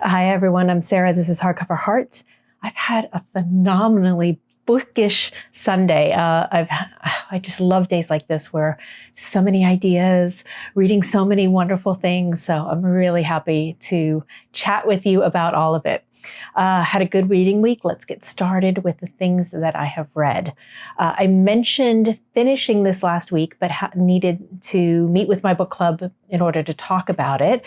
Hi, everyone. I'm Sarah. This is Hardcover Hearts. I've had a phenomenally bookish Sunday. I just love days like this where so many ideas, reading so many wonderful things. So I'm really happy to chat with you about all of it. Had a good reading week. Let's get started with the things that I have read. I mentioned finishing this last week, but needed to meet with my book club in order to talk about it.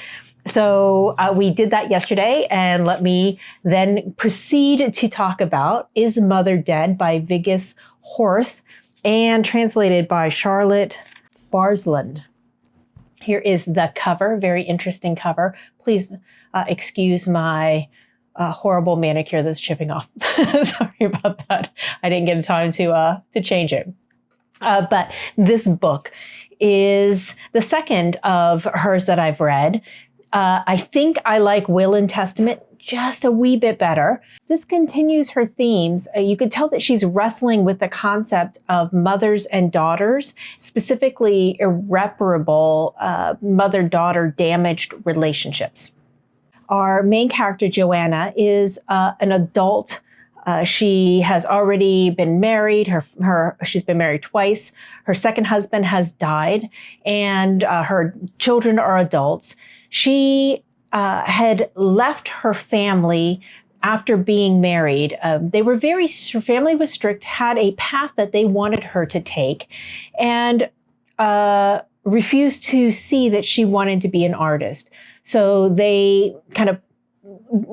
So we did that yesterday, and let me then proceed to talk about Is Mother Dead by Vigdis Hjorth and translated by Charlotte Barslund. Here is the cover, very interesting cover. Please excuse my horrible manicure that's chipping off. Sorry about that. I didn't get time to change it. But this book is the second of hers that I've read. I think I like Will and Testament just a wee bit better. This continues her themes. You could tell that she's wrestling with the concept of mothers and daughters, specifically irreparable mother-daughter damaged relationships. Our main character, Joanna, is an adult. She has already been married. She's been married twice. Her second husband has died, and her children are adults. She had left her family after being married. Her family was strict, had a path that they wanted her to take, and refused to see that she wanted to be an artist. So they kind of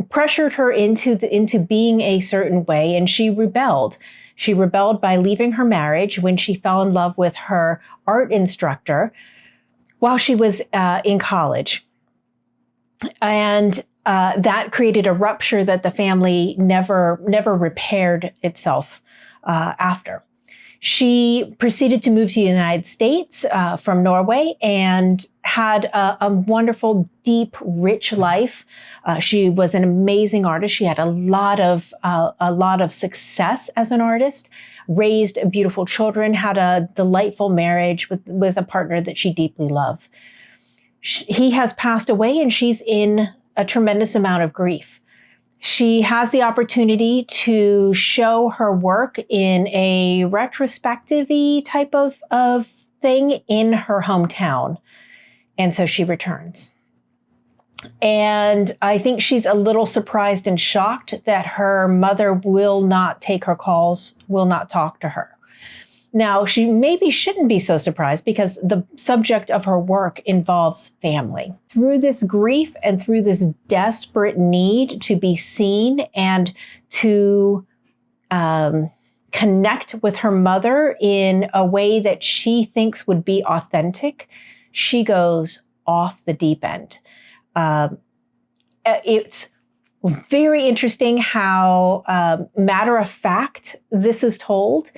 pressured her into being a certain way, and she rebelled. She rebelled by leaving her marriage when she fell in love with her art instructor while she was in college. And that created a rupture that the family never repaired itself after. She proceeded to move to the United States from Norway and had a wonderful, deep, rich life. She was an amazing artist. She had a lot of success as an artist, raised beautiful children, had a delightful marriage with a partner that she deeply loved. He has passed away, and she's in a tremendous amount of grief. She has the opportunity to show her work in a retrospective-y type of thing in her hometown. And so she returns. And I think she's a little surprised and shocked that her mother will not take her calls, will not talk to her. Now, she maybe shouldn't be so surprised because the subject of her work involves family. Through this grief and through this desperate need to be seen and to connect with her mother in a way that she thinks would be authentic, she goes off the deep end. It's very interesting how matter of fact this is told.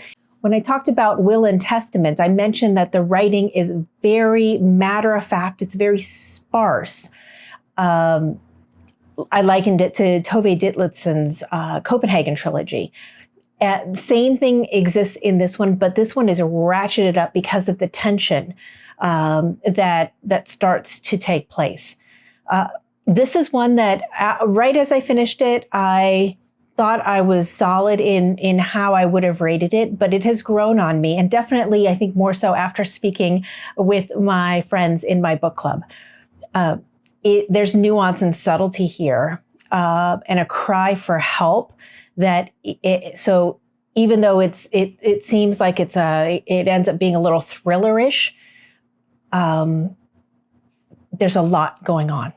When I talked about Will and Testament, I mentioned that the writing is very matter-of-fact. It's very sparse. I likened it to Tove Ditlevson's Copenhagen Trilogy. Same thing exists in this one, but this one is ratcheted up because of the tension that starts to take place. This is one that, right as I finished it, I thought I was solid in how I would have rated it, but it has grown on me, and definitely I think more so after speaking with my friends in my book club. There's nuance and subtlety here, and a cry for help so even though it seems like it ends up being a little thrillerish, there's a lot going on.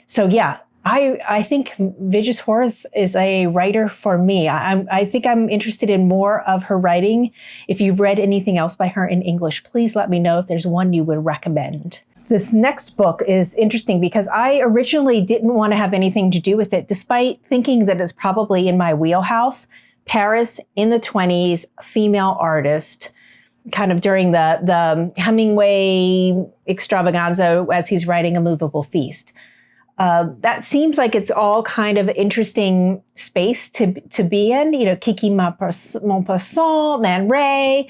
So yeah, I think Vigdis Hjorth is a writer for me. I think I'm interested in more of her writing. If you've read anything else by her in English, please let me know if there's one you would recommend. This next book is interesting because I originally didn't want to have anything to do with it, despite thinking that it's probably in my wheelhouse. Paris in the 20s, female artist, kind of during the Hemingway extravaganza as he's writing A Movable Feast. That seems like it's all kind of interesting space to be in, Kiki Maupassant, Man Ray,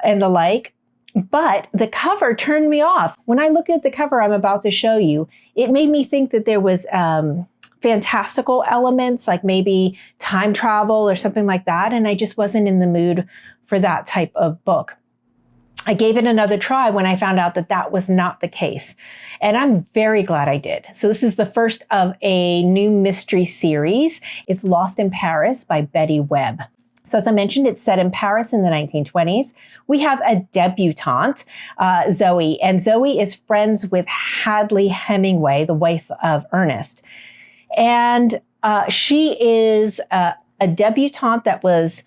and the like. But the cover turned me off. When I look at the cover I'm about to show you, it made me think that there was fantastical elements, like maybe time travel or something like that. And I just wasn't in the mood for that type of book. I gave it another try when I found out that that was not the case. And I'm very glad I did. So this is the first of a new mystery series. It's Lost in Paris by Betty Webb. So as I mentioned, it's set in Paris in the 1920s. We have a debutante, Zoe, and Zoe is friends with Hadley Hemingway, the wife of Ernest. And she is a debutante that was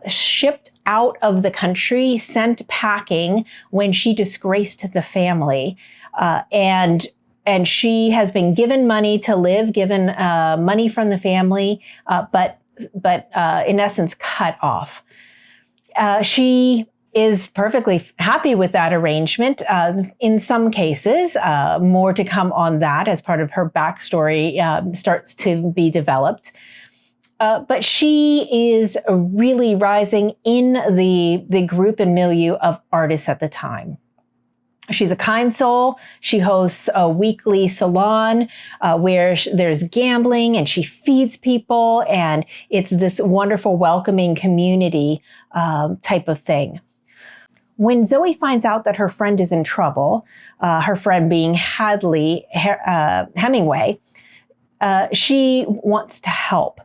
shipped out of the country, sent packing when she disgraced the family. And she has been given money to live, given money from the family, but in essence, cut off. She is perfectly happy with that arrangement. In some cases, more to come on that as part of her backstory starts to be developed. But she is really rising in the group and milieu of artists at the time. She's a kind soul. She hosts a weekly salon where there's gambling, and she feeds people, and it's this wonderful welcoming community type of thing. When Zoe finds out that her friend is in trouble, her friend being Hadley Hemingway, she wants to help.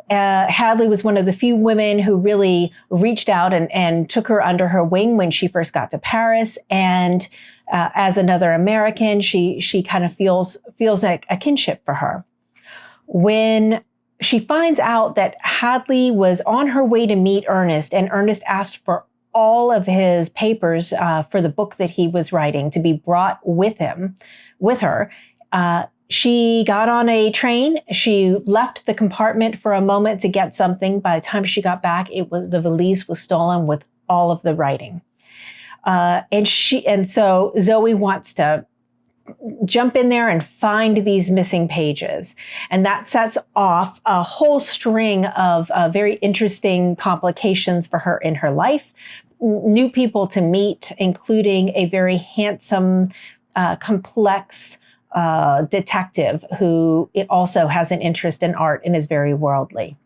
Hadley was one of the few women who really reached out and took her under her wing when she first got to Paris. And as another American, she kind of feels like a kinship for her. When she finds out that Hadley was on her way to meet Ernest, and Ernest asked for all of his papers for the book that he was writing to be brought with her, she got on a train. She left the compartment for a moment to get something. By the time she got back, the valise was stolen with all of the writing. And so Zoe wants to jump in there and find these missing pages. And that sets off a whole string of very interesting complications for her in her life. New people to meet, including a very handsome, complex detective who also has an interest in art and is very worldly.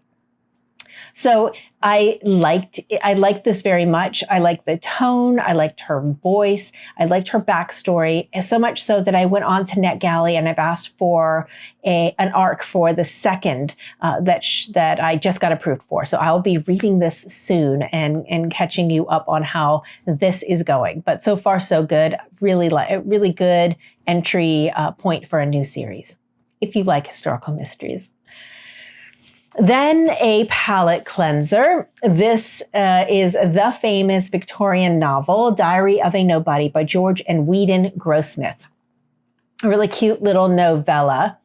So I liked this very much. I liked the tone. I liked her voice. I liked her backstory, so much so that I went on to NetGalley and I've asked for an arc for the second that I just got approved for. So I'll be reading this soon and catching you up on how this is going. But so far, so good. Really good entry point for a new series, if you like historical mysteries. Then a palate cleanser. This is the famous Victorian novel, Diary of a Nobody by George and Weedon Grossmith. A really cute little novella.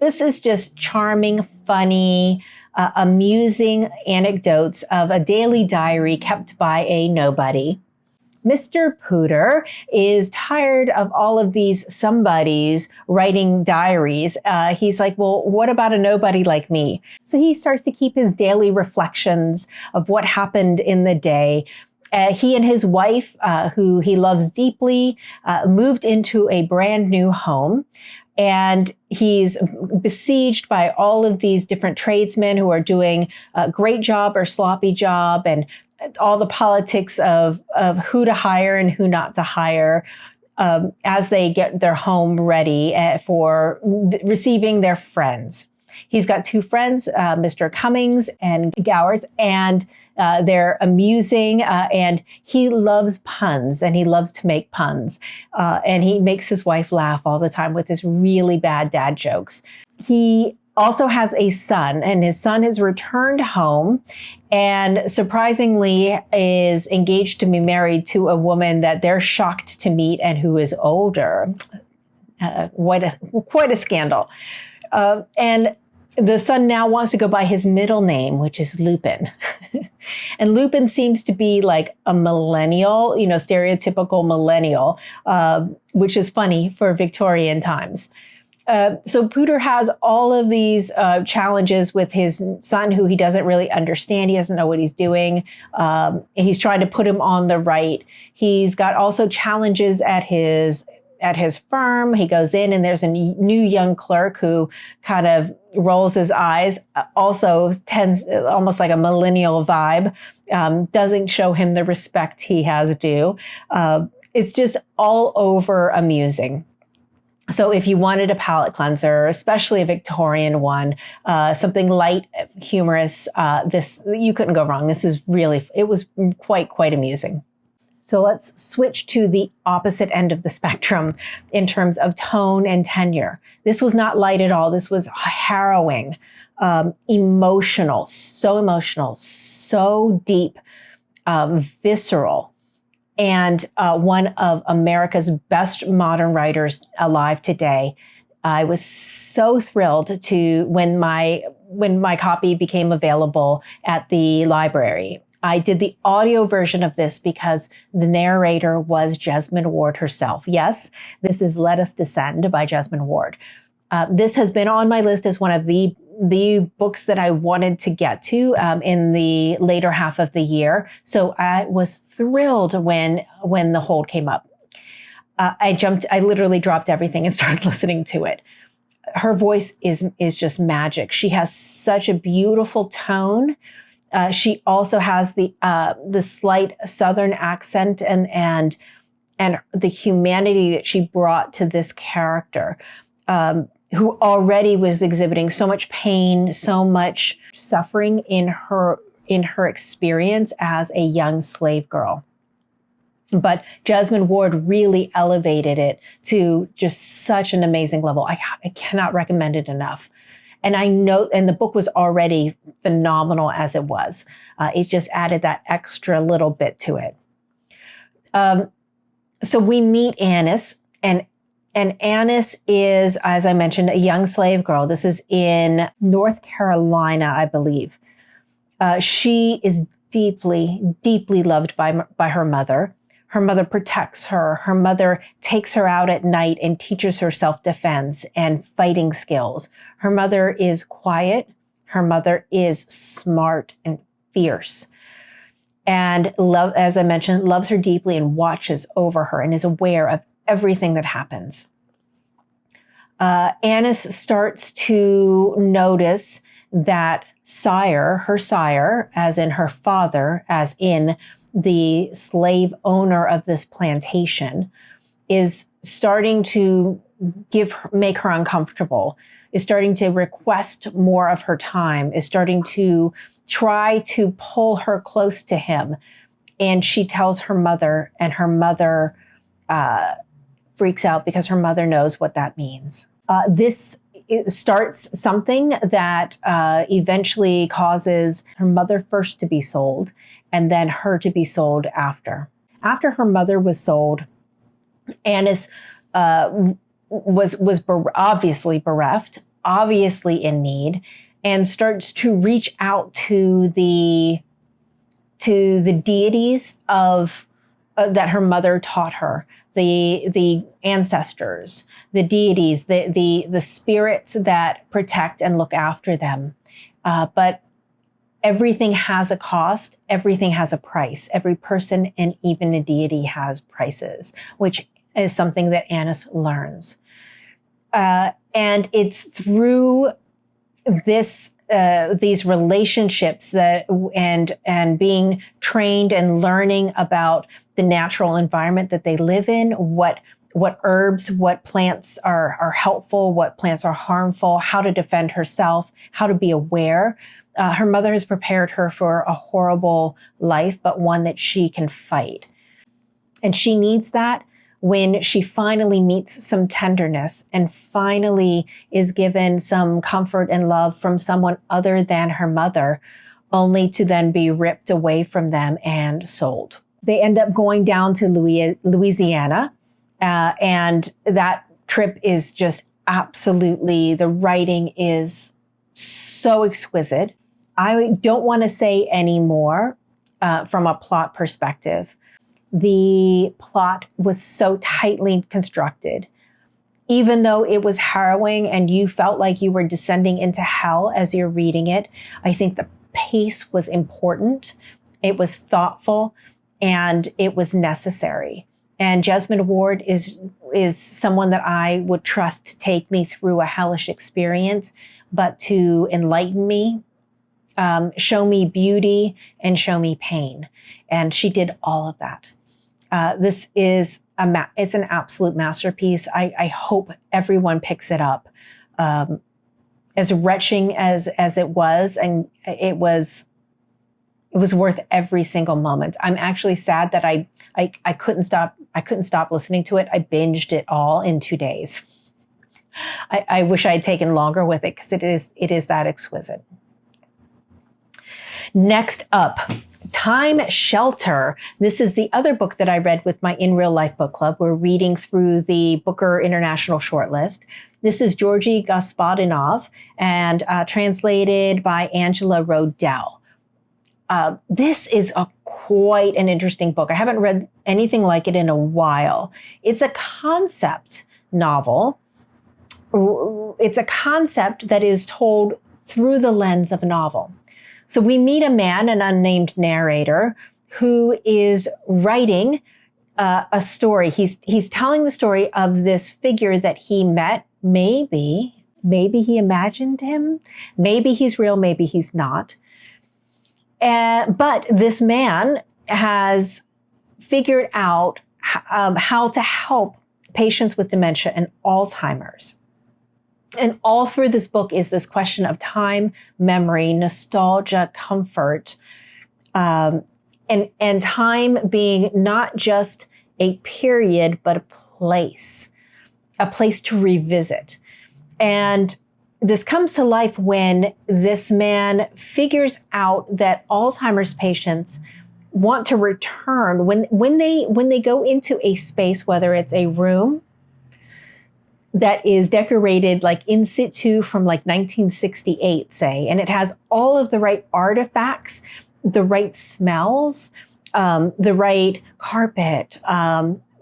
This is just charming, funny, amusing anecdotes of a daily diary kept by a nobody. Mr. Pooter is tired of all of these somebodies writing diaries. He's like, well, what about a nobody like me? So he starts to keep his daily reflections of what happened in the day. He and his wife, who he loves deeply, moved into a brand new home. And he's besieged by all of these different tradesmen who are doing a great job or sloppy job, and all the politics of who to hire and who not to hire as they get their home ready for receiving their friends. He's got two friends, Mr. Cummings and Gowers, and they're amusing, and he loves puns, and he loves to make puns. And he makes his wife laugh all the time with his really bad dad jokes. He also has a son, and his son has returned home and surprisingly is engaged to be married to a woman that they're shocked to meet and who is older. Quite a scandal. And the son now wants to go by his middle name, which is Lupin. And Lupin seems to be like a millennial, stereotypical millennial, which is funny for Victorian times. So Pooter has all of these challenges with his son, who he doesn't really understand. He doesn't know what he's doing. He's trying to put him on the right. He's got also challenges at his firm. He goes in and there's a new young clerk who kind of rolls his eyes, also tends almost like a millennial vibe, doesn't show him the respect he has due. It's just all over amusing. So if you wanted a palate cleanser, especially a Victorian one, something light, humorous, this, you couldn't go wrong. It was quite amusing. So let's switch to the opposite end of the spectrum in terms of tone and tenure. This was not light at all. This was harrowing, emotional, so deep, visceral, and one of America's best modern writers alive today. I was so thrilled when my copy became available at the library. I did the audio version of this because the narrator was Jesmyn Ward herself. Yes, this is Let Us Descend by Jesmyn Ward. This has been on my list as one of the books that I wanted to get to in the later half of the year. So I was thrilled when the hold came up. I literally dropped everything and started listening to it. Her voice is just magic. She has such a beautiful tone. She also has the slight Southern accent and the humanity that she brought to this character, who already was exhibiting so much pain, so much suffering in her experience as a young slave girl. But Jesmyn Ward really elevated it to just such an amazing level. I cannot recommend it enough. And I know, and the book was already phenomenal as it was. It just added that extra little bit to it. So we meet Annis, and Annis is, as I mentioned, a young slave girl. This is in North Carolina, I believe. She is deeply loved by her mother. Her mother protects her. Her mother takes her out at night and teaches her self-defense and fighting skills. Her mother is quiet. Her mother is smart and fierce. And as I mentioned, loves her deeply and watches over her and is aware of everything that happens. Annis starts to notice that her sire, as in her father, as in the slave owner of this plantation, is starting to make her uncomfortable, is starting to request more of her time, is starting to try to pull her close to him. And she tells her mother, and her mother freaks out because her mother knows what that means. This starts something that eventually causes her mother first to be sold and then her to be sold after. After her mother was sold, Annis was obviously bereft, obviously in need, and starts to reach out to the deities of that her mother taught her, the ancestors, the deities, the spirits that protect and look after them. But everything has a cost. Everything has a price. Every person and even a deity has prices, which is something that Annis learns. And it's through these relationships and being trained and learning about the natural environment that they live in, what herbs, what plants are helpful, what plants are harmful, how to defend herself, how to be aware. Her mother has prepared her for a horrible life, but one that she can fight. And she needs that when she finally meets some tenderness and finally is given some comfort and love from someone other than her mother, only to then be ripped away from them and sold. They end up going down to Louisiana, and that trip is just absolutely, the writing is so exquisite. I don't want to say any more from a plot perspective. The plot was so tightly constructed. even though it was harrowing and you felt like you were descending into hell as you're reading it, I think the pace was important. It was thoughtful and it was necessary. And Jesmyn Ward is someone that I would trust to take me through a hellish experience, but to enlighten me, show me beauty and show me pain. And she did all of that. This is it's an absolute masterpiece. I hope everyone picks it up. As retching as it was, and it was worth every single moment. I'm actually sad that I couldn't stop listening to it. I binged it all in 2 days. I wish I had taken longer with it because it is that exquisite. Next up, Time Shelter. This is the other book that I read with my In Real Life book club. We're reading through the Booker International Shortlist. This is Georgi Gospodinov and translated by Angela Rodel. This is quite an interesting book. I haven't read anything like it in a while. It's a concept novel. It's a concept that is told through the lens of a novel. So we meet a man, an unnamed narrator, who is writing a story. He's telling the story of this figure that he met. Maybe he imagined him. Maybe he's real. Maybe he's not. But this man has figured out how to help patients with dementia and Alzheimer's. And all through this book is this question of time, memory, nostalgia, comfort, and time being not just a period, but a place to revisit. And this comes to life when this man figures out that Alzheimer's patients want to return when they go into a space, whether it's a room that is decorated like in situ from like 1968, say, and it has all of the right artifacts, the right smells, the right carpet,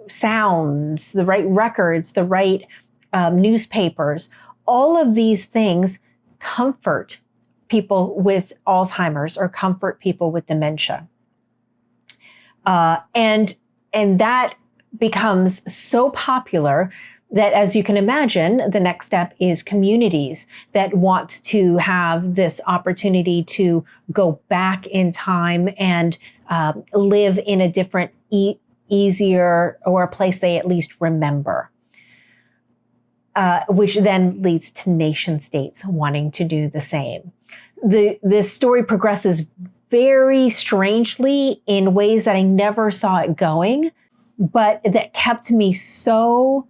sounds, the right records, the right newspapers. All of these things comfort people with Alzheimer's or comfort people with dementia. And that becomes so popular that, as you can imagine, the next step is communities that want to have this opportunity to go back in time and live in a different, easier, or a place they at least remember. Which then leads to nation states wanting to do the same. This story progresses very strangely in ways that I never saw it going, but that kept me so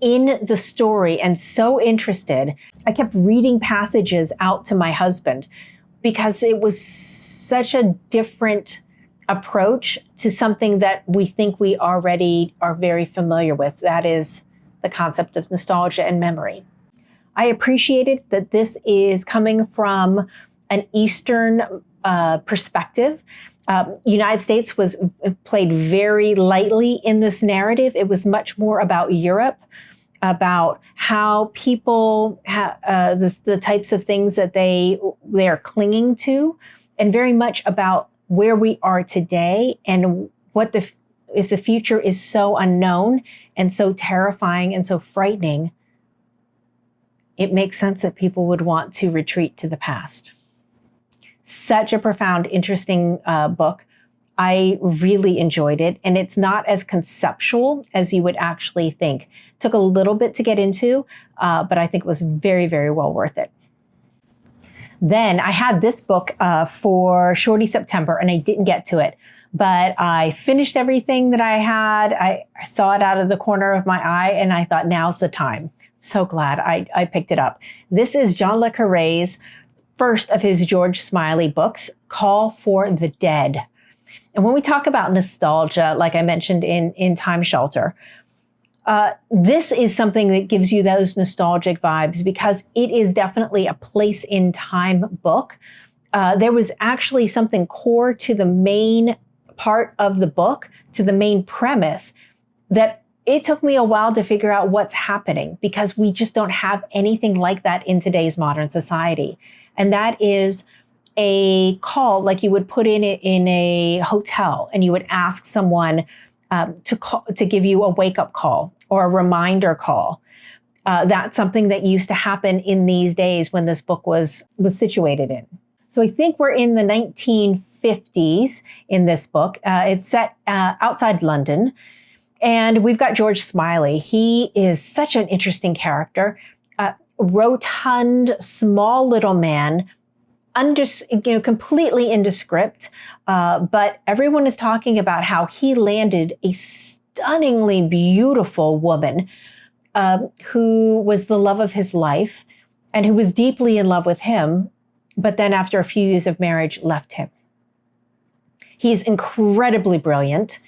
in the story and so interested. I kept reading passages out to my husband because it was such a different approach to something that we think we already are very familiar with. That is the concept of nostalgia and memory. I appreciated that this is coming from an Eastern perspective. United States was played very lightly in this narrative. It was much more about Europe, about how people, the types of things that they are clinging to, and very much about where we are today and what if the future is so unknown and so terrifying and so frightening, it makes sense that people would want to retreat to the past. Such a profound, interesting book. I really enjoyed it, and it's not as conceptual as you would actually think. It took a little bit to get into, but I think it was very, very well worth it. Then I had this book for Shorty September, and I didn't get to it, but I finished everything that I had. I saw it out of the corner of my eye, and I thought, now's the time. So glad I picked it up. This is John le Carré's first of his George Smiley books, Call for the Dead. And when we talk about nostalgia, like I mentioned in Time Shelter, this is something that gives you those nostalgic vibes because it is definitely a place in time book. There was actually something core to the main part of the book, to the main premise, that it took me a while to figure out what's happening because we just don't have anything like that in today's modern society. And that is a call like you would put in a hotel, and you would ask someone to give you a wake-up call or a reminder call. That's something that used to happen in these days when this book was situated in. So I think we're in the 1950s in this book. It's set outside London. And we've got George Smiley. He is such an interesting character. Rotund, small little man, completely indescript. But everyone is talking about how he landed a stunningly beautiful woman who was the love of his life and who was deeply in love with him, but then after a few years of marriage, left him. He's incredibly brilliant.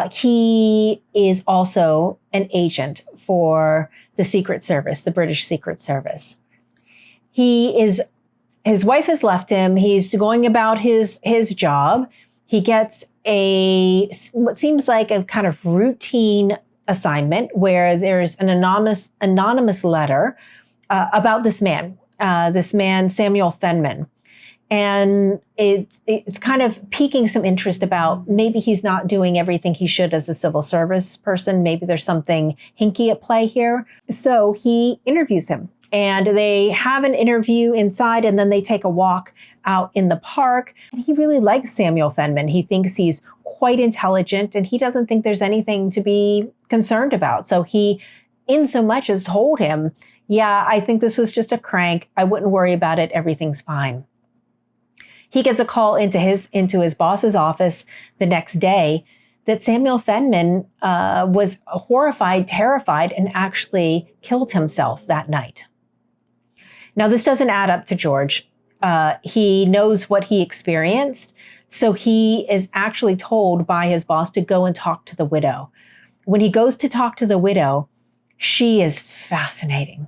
He is also an agent for the Secret Service, the British Secret Service. His wife has left him. He's going about his job. He gets what seems like a kind of routine assignment where there's an anonymous letter about this man, Samuel Fenman. And it's kind of piquing some interest about maybe he's not doing everything he should as a civil service person. Maybe there's something hinky at play here. So he interviews him, and they have an interview inside, and then they take a walk out in the park. And he really likes Samuel Fenman. He thinks he's quite intelligent, and he doesn't think there's anything to be concerned about. So he, in so much as told him, yeah, I think this was just a crank. I wouldn't worry about it. Everything's fine. He gets a call into his boss's office the next day that Samuel Fenman was horrified, terrified, and actually killed himself that night. Now, this doesn't add up to George. He knows what he experienced, so he is actually told by his boss to go and talk to the widow. When he goes to talk to the widow, she is fascinating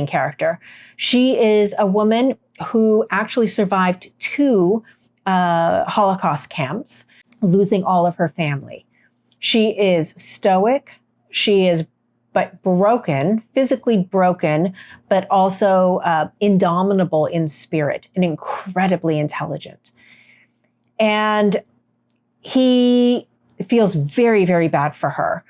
character. She is a woman who actually survived 2 Holocaust camps, losing all of her family. She is stoic. She is broken, physically broken, but also indomitable in spirit and incredibly intelligent. And he feels very, very bad for her.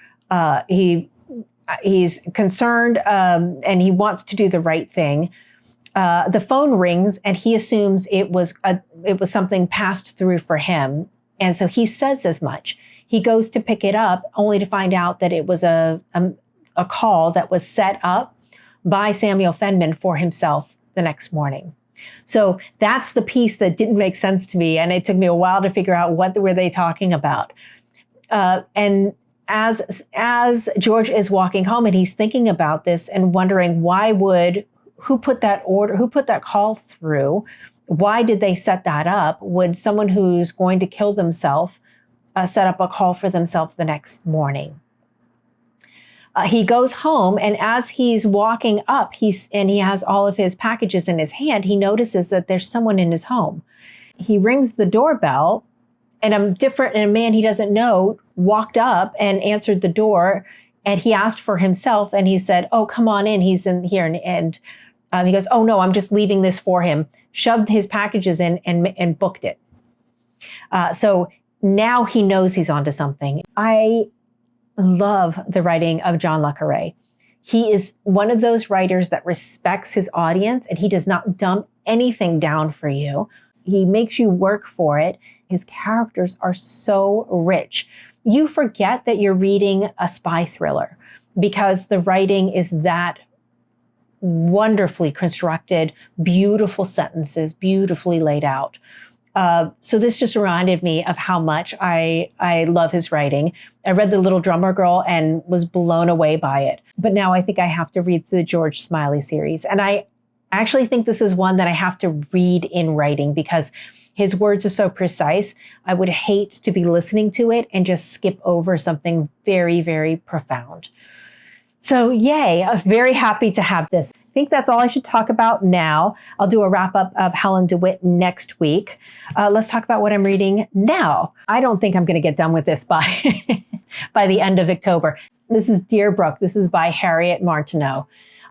He's concerned and he wants to do the right thing. The phone rings and he assumes it was something passed through for him. And so he says as much. He goes to pick it up only to find out that it was a call that was set up by Samuel Fenman for himself the next morning. So that's the piece that didn't make sense to me. And it took me a while to figure out what were they talking about. And as George is walking home and he's thinking about this and wondering who put that call through? Why did they set that up? Would someone who's going to kill themselves set up a call for themselves the next morning? He goes home, and as he's walking up, he has all of his packages in his hand. He notices that there's someone in his home. He rings the doorbell, and a man he doesn't know walked up and answered the door, and he asked for himself, and he said, "Oh, come on in. He's in here." And he goes, "Oh no, I'm just leaving this for him." Shoved his packages in and booked it. So now he knows he's onto something. I love the writing of John le Carré. He is one of those writers that respects his audience, and he does not dump anything down for you. He makes you work for it. His characters are so rich. You forget that you're reading a spy thriller because the writing is that wonderfully constructed, beautiful sentences, beautifully laid out. So this just reminded me of how much I love his writing. I read The Little Drummer Girl and was blown away by it. But now I think I have to read the George Smiley series. And I actually think this is one that I have to read in writing because his words are so precise. I would hate to be listening to it and just skip over something very, very profound. So yay, I'm very happy to have this. I think that's all I should talk about now. I'll do a wrap up of Helen DeWitt next week. Let's talk about what I'm reading now. I don't think I'm going to get done with this by by the end of Victober. This is Deerbrook. This is by Harriet Martineau.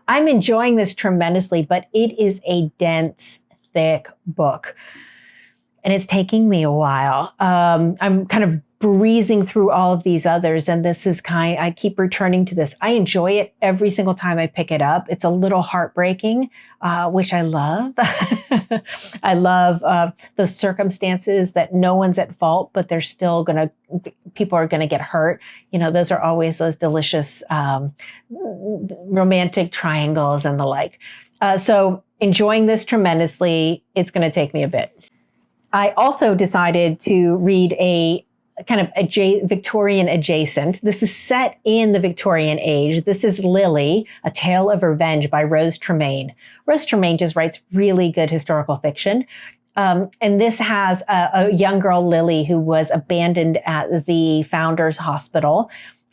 I'm enjoying this tremendously, but it is a dense, thick book. And it's taking me a while. I'm kind of breezing through all of these others, and this is I keep returning to this. I enjoy it every single time I pick it up. It's a little heartbreaking, which I love. I love those circumstances that no one's at fault, but they're still people are gonna get hurt. You know, those are always those delicious romantic triangles and the like. So enjoying this tremendously. It's gonna take me a bit. I also decided to read a kind of Victorian adjacent. This is set in the Victorian age. This is Lily, A Tale of Revenge by Rose Tremain. Rose Tremain just writes really good historical fiction. And this has a young girl, Lily, who was abandoned at the Founders Hospital.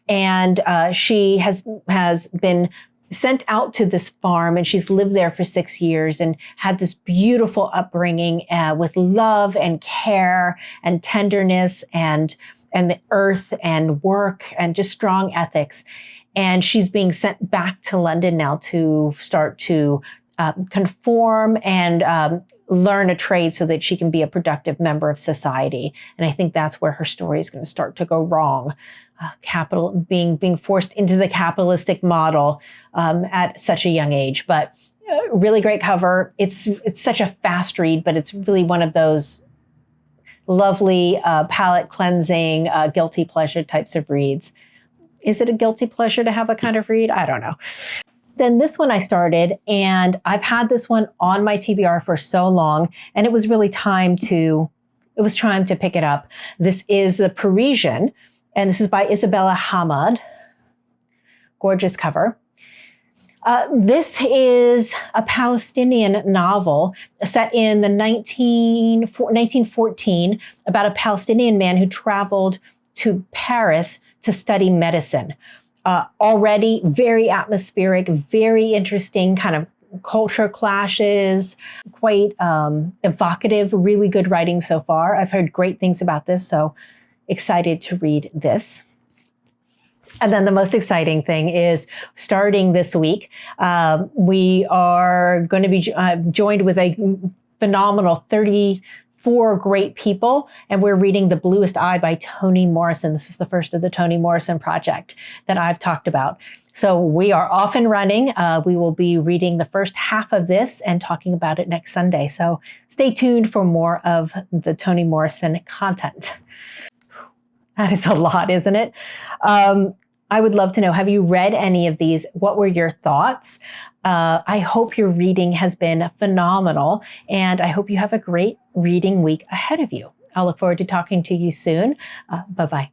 And she has been sent out to this farm, and she's lived there for 6 years and had this beautiful upbringing with love and care and tenderness and the earth and work and just strong ethics. And she's being sent back to London now to start to conform and learn a trade so that she can be a productive member of society. And I think that's where her story is going to start to go wrong. Being forced into the capitalistic model at such a young age. But really great cover. It's such a fast read, but it's really one of those lovely palate cleansing, guilty pleasure types of reads. Is it a guilty pleasure to have a kind of read? I don't know. Then this one I started, and I've had this one on my TBR for so long, and it was really time to pick it up. This is The Parisian, and this is by Isabelle Hammad. Gorgeous cover. This is a Palestinian novel set in the 1914 about a Palestinian man who traveled to Paris to study medicine. Already very atmospheric, very interesting kind of culture clashes, quite evocative, really good writing so far. I've heard great things about this, so excited to read this. And then the most exciting thing is starting this week, we are going to be joined with a phenomenal 34 great people, and we're reading The Bluest Eye by Toni Morrison. This is the first of the Toni Morrison project that I've talked about. So we are off and running. We will be reading the first half of this and talking about it next Sunday. So stay tuned for more of the Toni Morrison content. That is a lot, isn't it? I would love to know, have you read any of these? What were your thoughts? I hope your reading has been phenomenal, and I hope you have a great reading week ahead of you. I'll look forward to talking to you soon. Bye-bye.